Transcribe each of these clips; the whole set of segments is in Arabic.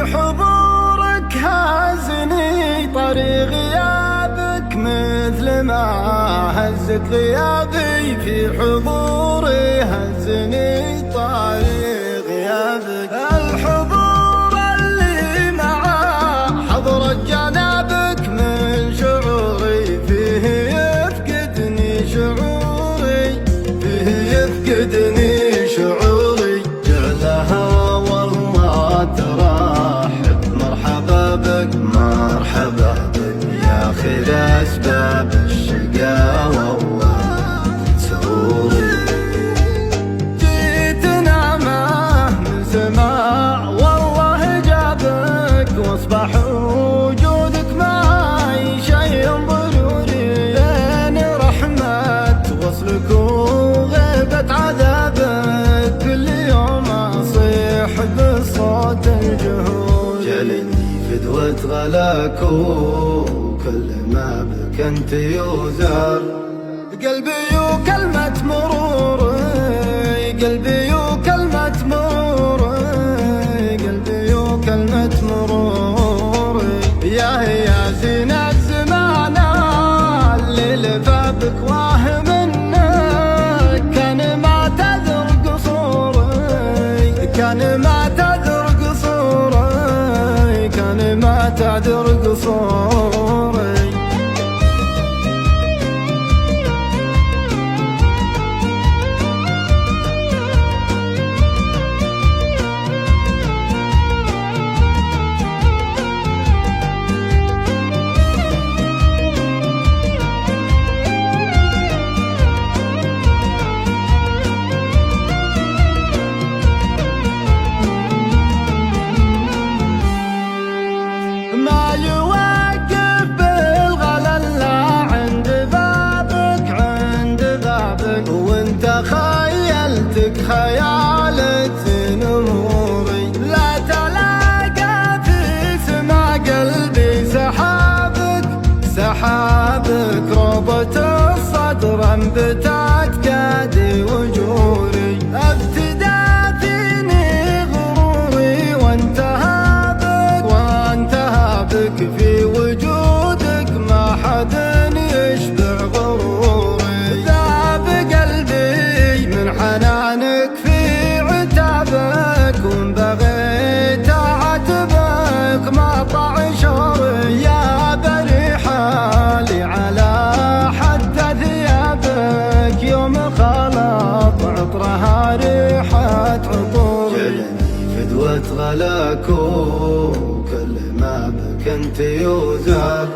حضورك هازني طريق غيابك مثل ما هزك غيابي في حضوري هزني طريق غيابك. الحضور اللي معاه حضرة جنابك من شعوري فيه يفقدني شعوري فيه يفقدني شعوري. جعلها والله ترحب مرحبا بك مرحبا بك يا خير أسباب الشقاوة وسروري. جيتنا ما من سماع والله جابك واصبح وجودك معي شيء ضروري. بين رحمة وصلك وغيبة عذابك كل يوم أصيح بصوت الجهور. جلدي فدوة غلاك وكل ما بك أنت يوزر. قلبي وكلمة مروري قلبي وكلمة مروري قلبي وكلمة مروري. يا زينة زمان اللي لفى بك واه منك كان ما تذر قصوري كان ما تذر قصوري كان ما تعذر قصوري. ما يوقف بالغلا الا عند بابك وانت خيلتك خيالة نموري. لا تلاقى في سما قلبي سحابك روضة الصدر انبتت قادي وجوري. ابتدى فيني غروري وانتهى بك في وجودك ما حد يشبع غروري. ذاب قلبي من حنانك في عتابك وان بغيت اعاتبك ما طع شعوري. يا بري حالي على حد ثيابك يوم خلط عطرها ريحة عطوري. فدوة غلاك وكل ما بك أنت يوزر.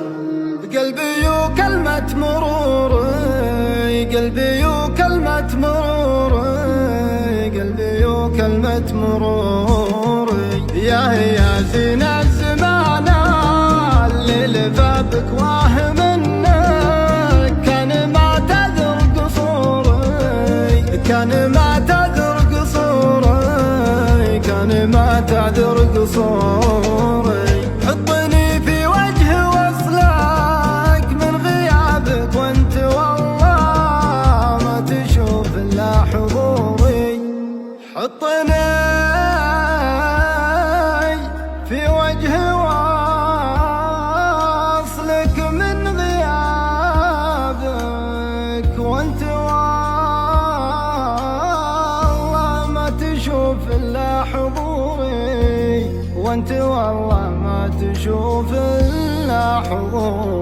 قلبي وكلمة مروري قلبي وكلمة مروري قلبي وكلمة مروري. يا زينة الزمان اللي لفى بك واه منك كان ما تذر قصوري كان ما تذر قصوري كان ما تعذر قصوري. حطني في وجه وصلك من غيابك وانت والله ما تشوف الا حضوري. حطني في وجه وصلك من غيابك وانت والله ما تشوف الا حضوري وانت والله ما تشوف الا حضوري.